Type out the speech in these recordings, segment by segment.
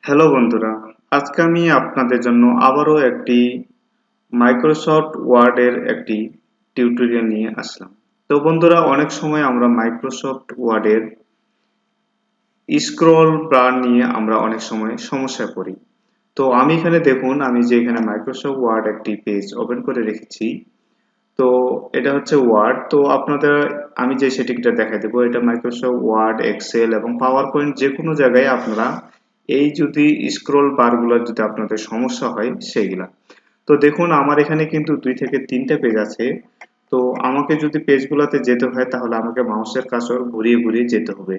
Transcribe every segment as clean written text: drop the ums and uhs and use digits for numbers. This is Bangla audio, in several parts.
হ্যালো বন্ধুরা, আজকে আমি আপনাদের জন্য আবারও একটি মাইক্রোসফট ওয়ার্ডের একটি টিউটোরিয়াল নিয়ে আসলাম। তো বন্ধুরা, অনেক সময় আমরা মাইক্রোসফট ওয়ার্ডের স্ক্রল বার নিয়ে আমরা অনেক সময় সমস্যায় পড়ি। তো আমি এখানে দেখুন, আমি যে এখানে মাইক্রোসফট ওয়ার্ড একটি পেজ ওপেন করে রেখেছি। তো এটা হচ্ছে ওয়ার্ড। তো আপনাদের আমি যে সেটিংটা দেখাই দেবো, এটা মাইক্রোসফট ওয়ার্ড, এক্সেল এবং পাওয়ার পয়েন্ট যে কোনো জায়গায় আপনারা এই যদি স্ক্রল বারগুলো যদি আপনাদের সমস্যা হয় সেইগুলা। তো দেখুন, আমার এখানে কিন্তু 2 থেকে 3টা পেজ আছে। তো আমাকে যদি পেজগুলোতে যেতে হয় তাহলে আমাকে মাউসের কার্সর ঘুরিয়ে ঘুরিয়ে যেতে হবে।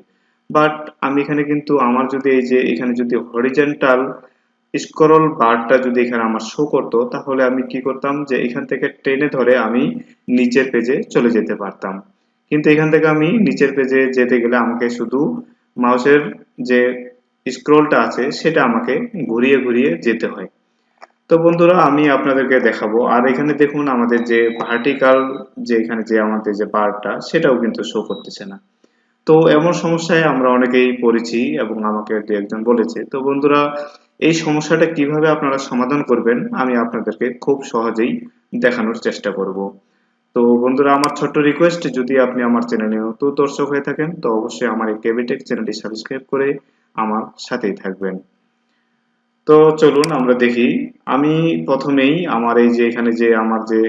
বাট আমি এখানে কিন্তু আমার যদি এই যে এখানে যদি হরিজন্টাল স্ক্রল বারটা যদি এখানে আমার শো করতো তাহলে আমি কি করতাম যে এখান থেকে টেনে ধরে আমি নিচের পেজে চলে যেতে পারতাম। কিন্তু এখান থেকে আমি নিচের পেজে যেতে গেলে আমাকে শুধু মাউসের যে স্ক্রলটা আছে সেটা আমাকে ঘুরিয়ে ঘুরিয়ে যেতে হয়। তো বন্ধুরা, আমি আপনাদেরকে দেখাবো। আর এখানে দেখুন, আমাদের যে ভার্টিক্যাল যে এখানে যে আমাদের যে বারটা সেটাও কিন্তু শো করতেছে না। তো এমন সমস্যায় আমরা অনেকেই পড়েছি এবং আমাকে দু একজন বলেছে। তো বন্ধুরা, এই সমস্যাটা কিভাবে আপনারা সমাধান করবেন আমি আপনাদেরকে খুব সহজেই দেখানোর চেষ্টা করব। তো বন্ধুরা, আমার ছোট্ট রিকোয়েস্ট, যদি আপনি আমার চ্যানেলে নতুন দর্শক হয়ে থাকেন তো অবশ্যই আমার এই কেবিটেক চ্যানেলটি সাবস্ক্রাইব করে আমার সাথেই থাকবেন। তো চলুন আমরা দেখি। আমি প্রথমেই আমার এই যে এখানে যে আমার যে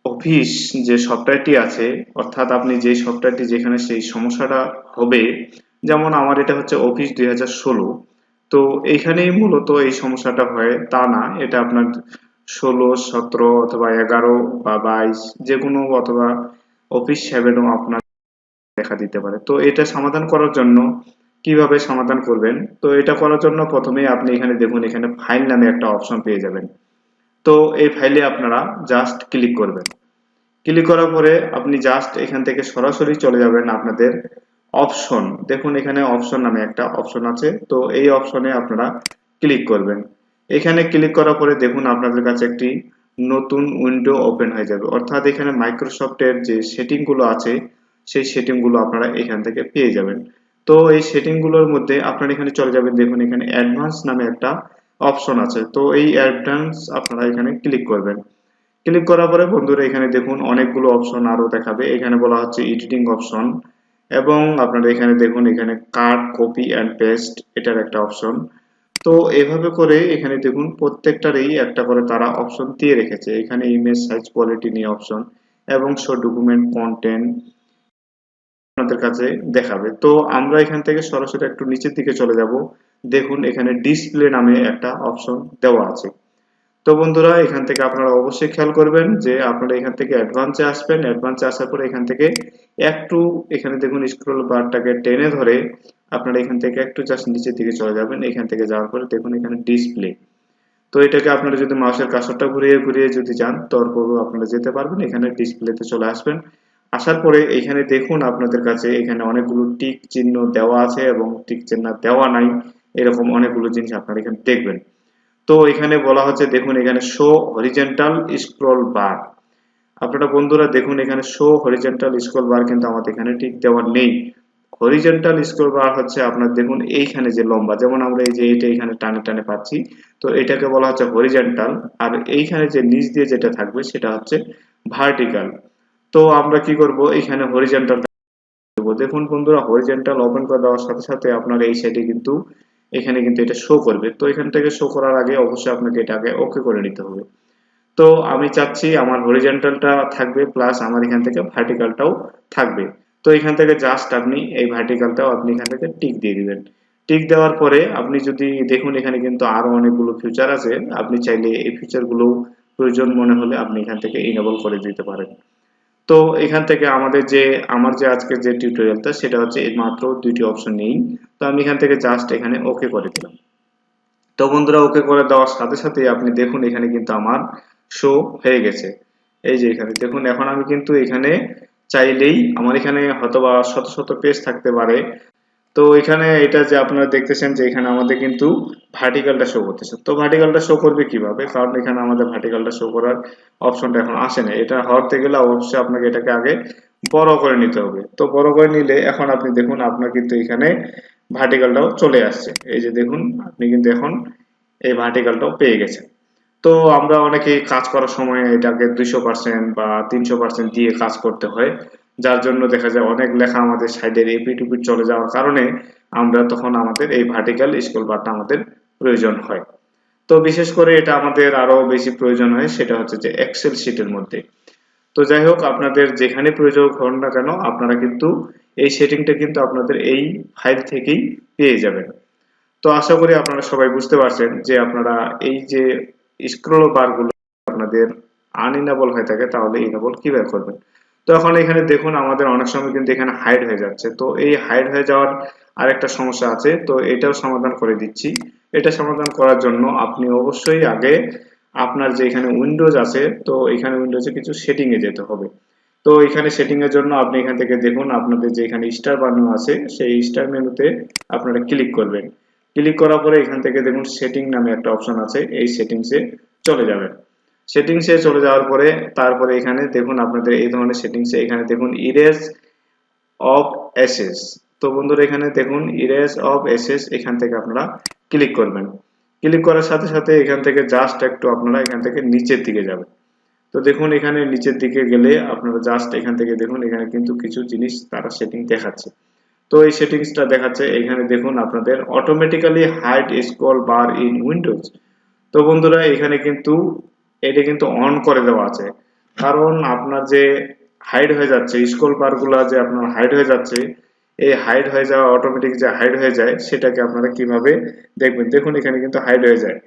অফিস যে সফটওয়্যারটি আছে, অর্থাৎ আপনি যে সফটওয়্যারটি যেখানে সেই সমস্যাটা হবে, যেমন আমার এটা হচ্ছে অফিস 2016। তো এইখানেই মূলত এই সমস্যাটা হয় তা না, এটা আপনার 16, 17 অথবা 11 বা 22 যে কোনো, অথবা অফিস 7ও আপনার দেখা দিতে পারে। তো এটা সমাধান করার জন্য কিভাবে সমাধান করবেন, তো এটা করার জন্য প্রথমেই আপনি এখানে দেখুন, এখানে ফাইল নামে একটা অপশন পেয়ে যাবেন। তো এই ফাইলে আপনারা জাস্ট ক্লিক করবেন। ক্লিক করার পরে আপনি জাস্ট এখান থেকে সরাসরি চলে যাবেন আপনাদের অপশন। দেখুন, এখানে অপশন নামে একটা অপশন আছে। তো এই অপশনে আপনারা ক্লিক করবেন। এখানে ক্লিক করার পরে দেখুন আপনাদের কাছে একটি নতুন উইন্ডো ওপেন হয়ে যাবে, অর্থাৎ এখানে মাইক্রোসফটের যে সেটিং গুলো আছে সেই সেটিং গুলো আপনারা এখান থেকে পেয়ে যাবেন। তো এই সেটিং গুলোর মধ্যে আপনারা এখানে চলে যাবেন। দেখুন, এখানে অ্যাডভান্স নামে একটা অপশন আছে। তো এই অ্যাডভান্স আপনারা এখানে ক্লিক করবেন। ক্লিক করার পরে বন্ধুরা, এখানে দেখুন অনেকগুলো অপশন আরো দেখাবে। এখানে বলা হচ্ছে এডিটিং অপশন, এবং আপনারা এখানে দেখুন এখানে কাট, কপি অ্যান্ড পেস্ট এটার একটা অপশন। তো এভাবে করে এখানে দেখুন প্রত্যেকটারই একটা করে তারা অপশন দিয়ে রেখেছে। এখানে ইমেজ সাইজ কোয়ালিটি নিয়ে অপশন এবং শো ডকুমেন্ট কন্টেন্ট আপনাদের কাছে দেখাবে। তো আমরা এখান থেকে সরাসরি একটু নিচের দিকে চলে যাব। দেখুন, এখানে ডিসপ্লে নামে একটা অপশন দেওয়া আছে। তো বন্ধুরা, এখান থেকে আপনারা অবশ্যই খেয়াল করবেন যে আপনারা এখান থেকে অ্যাডভান্সে আসবেন। অ্যাডভান্সে আসার পরে এখান থেকে একটু এখানে দেখুন স্ক্রল বারটাকে টেনে ধরে আপনারা এখান থেকে একটু জাস্ট নিচের দিকে চলে যাবেন। এখান থেকে যাওয়ার পরে দেখুন এখানে ডিসপ্লে। তো এটাকে আপনারা যদি মাউসের কার্সরটা ঘুরিয়ে ঘুরিয়ে যদি যান তারপরেও আপনারা যেতে পারবেন। এখানে ডিসপ্লেতে চলে আসবেন। আসার পরে এখানে দেখুন আপনাদের কাছে এখানে অনেকগুলো টিক চিহ্ন দেওয়া আছে এবং টিক চিহ্ন দেওয়া নাই, এরকম অনেকগুলো জিনিস আপনারা এখানে দেখবেন। তো এখানে বলা হচ্ছে, দেখুন এখানে শো হরিজন্টাল স্ক্রল বার। আপনারা বন্ধুরা দেখুন, এখানে শো হরিজন্টাল স্ক্রল বার কিন্তু আমাদের এখানে ঠিক দেওয়া নেই। হরিজন্টাল স্ক্রল বার হচ্ছে আপনার দেখুন এইখানে যে লম্বা, যেমন আমরা এই যে এটা এখানে টানে টানে পাচ্ছি, তো এটাকে বলা হচ্ছে হরিজন্টাল। আর এইখানে যে নিচ দিয়ে যেটা থাকবে সেটা হচ্ছে ভার্টিক্যাল। তো আমরা কি করব, এখানে হরিজন্টাল দেবো। দেখুন বন্ধুরা, হরিজন্টাল ওপেন করে দেওয়ার সাথে সাথে আপনার এই সাইডে কিন্তু এখানে কিন্তু এটা শো করবে। তো এখান থেকে শো করার আগে অবশ্যই আপনাকে এটাকে ওকে করে নিতে হবে। তো আমি চাচ্ছি আমার হরিজন্টালটা থাকবে প্লাস আমার এখান থেকে ভার্টিক্যালটাও থাকবে। তো এখান থেকে জাস্ট আপনি এই ভার্টিক্যালটাও আপনি এখান থেকে টিক দিয়ে দিবেন। টিক দেওয়ার পরে আপনি যদি দেখুন এখানে কিন্তু আরো অনেকগুলো ফিচার আছে। আপনি চাইলে এই ফিচারগুলো প্রয়োজন মনে হলে আপনি এখান থেকে ইনেবল করে দিতে পারেন। তো এখান থেকে আমার যে আজকের যে টিউটোরিয়ালটা সেটা হচ্ছে এই মাত্র 2টি অপশন নেই। তো আমি এখান থেকে জাস্ট এখানে ওকে করে দিলাম। তো বন্ধুরা, ওকে করে দেওয়ার সাথে সাথে আপনি দেখুন এখানে কিন্তু আমার শো হয়ে গেছে। এই যে এখানে দেখুন, এখন আমি কিন্তু এখানে চাইলেই আমার এখানে হয়তোবা শত শত পেজ থাকতে পারে। তো এখানে এটা যে আপনারা দেখতেছেন যে এখানে আমাদের কিন্তু ভার্টিক্যালটা শো করতেছে। তো ভার্টিক্যালটা শো করবে কিভাবে, কারণ এখানে আমাদের ভার্টিক্যালটা শো করার অপশনটা এখন আসে না। এটা হতে গেলে অবশ্যই আপনাকে এটাকে আগে বড় করে নিতে হবে। তো বড় করে নিলে এখন আপনি দেখুন আপনার কিন্তু এখানে ভার্টিক্যালটাও চলে আসছে। এই যে দেখুন আপনি কিন্তু এখন এই ভার্টিক্যালটাও পেয়ে গেছেন। তো আমরা অনেকেই কাজ করার সময় এটাকে 200% বা 300% দিয়ে কাজ করতে হয়, যার জন্য দেখা যায় অনেক লেখা আমাদের সাইডের এপিট ওপিট চলে যাওয়ার কারণে আমরা তখন আমাদের এই ভার্টিক্যাল স্ক্রল বারটা আমাদের প্রয়োজন হয়। তো বিশেষ করে এটা আমাদের আরো বেশি প্রয়োজন হয়, সেটা হচ্ছে যে এক্সেল শিটের মধ্যে। তো যাই হোক, আপনাদের যেখানে প্রয়োজন হোক না কেন আপনারা কিন্তু এই সেটিংটা কিন্তু আপনাদের এই ফাইল থেকেই পেয়ে যাবেন। তো আশা করি আপনারা সবাই বুঝতে পারছেন যে আপনারা এই যে স্ক্রল বার গুলো আপনাদের আনইনেবল হয়ে থাকে তাহলে ইনেবল কিভাবে করবেন। তো এখন এখানে দেখুন আমাদের অনেক সময় কিন্তু এখানে হাইড হয়ে যাচ্ছে। তো এই হাইড হয়ে যাওয়ার আরেকটা সমস্যা আছে, তো এটাও সমাধান করে দিচ্ছি। এটা সমাধান করার জন্য আপনি অবশ্যই আগে আপনার যে এখানে উইন্ডোজ আছে, তো এখানে উইন্ডোজে কিছু সেটিং এ যেতে হবে। তো এখানে সেটিং এর জন্য আপনি এখান থেকে দেখুন আপনাদের যে এখানে স্টার বানানো আছে সেই স্টার মেনুতে আপনারা ক্লিক করবেন। ক্লিক করার পরে এখান থেকে দেখুন সেটিং নামে একটা অপশন আছে, এই সেটিংসে চলে যাবেন। সেটিংসে চলে যাওয়ার পরে তারপরে এখানে দেখুন আপনাদের এই ধরনের সেটিংসে এখানে দেখুন ইরেজ অফ এসএস। তো বন্ধুরা এখানে দেখুন ইরেজ অফ এসএস, এখান থেকে আপনারা ক্লিক করবেন। ক্লিক করার সাথে সাথে এখান থেকে জাস্ট একটু আপনারা এখান থেকে নিচের দিকে যাবেন। তো দেখুন এখানে নিচের দিকে গেলে আপনারা জাস্ট এখান থেকে দেখুন এখানে কিন্তু কিছু জিনিস তারা সেটিং দেখাচ্ছে। তো এই সেটিংসটা দেখাচ্ছে এখানে দেখুন আপনাদের automatically hide scroll bar in Windows. তো বন্ধুরা এখানে কিন্তু এটা কিন্তু অন করে দেওয়া আছে, কারণ আপনার যে হাইড হয়ে যাচ্ছে স্ক্রল বার গুলা যে আপনার হাইড হয়ে যাচ্ছে, এই হাইড হয়ে যাওয়া অটোমেটিক যে হাইড হয়ে যায় সেটাকে আপনারা কিভাবে দেখবেন। দেখুন এখানে কিন্তু হাইড হয়ে যায়,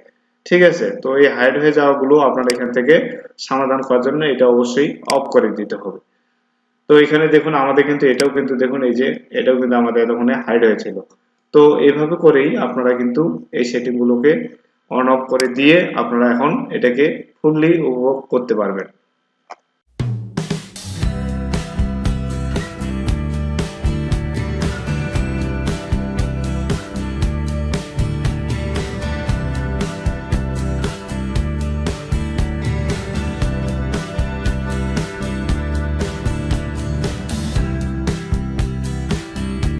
ঠিক আছে। তো এই হাইড হয়ে যাওয়া গুলো আপনারা এখান থেকে সমাধান করার জন্য এটা অবশ্যই অফ করে দিতে হবে। তো এখানে দেখুন আমাদের কিন্তু এটাও কিন্তু দেখুন এই যে এটাও কিন্তু আমাদের এতক্ষণে হাইড হয়েছিল। তো এইভাবে করেই আপনারা কিন্তু এই সেটিং গুলোকে অন অফ করে দিয়ে আপনারা এখন এটাকে ফুললি উপভোগ করতে পারবেন।